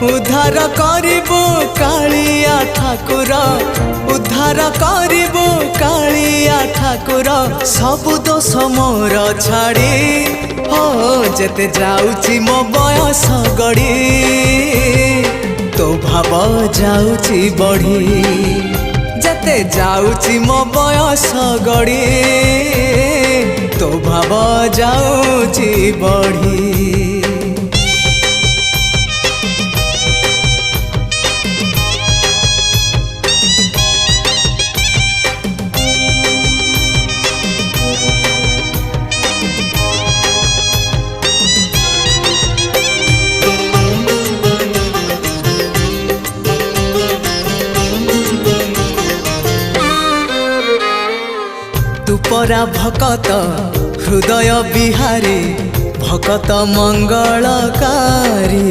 उद्धार करिबो कालिया ठाकुर उद्धार करिबो कालिया ठाकुर सबु दोष मोर छाड़ी हो जेते जाउची मो बयस गड़ी तो भाव जाउची बढ़ी जेते जाउची मो बयस गड़ी तो भाव जाउची बढ़ी। तू परा भकत हृदय बिहारी भकत मंगलकारी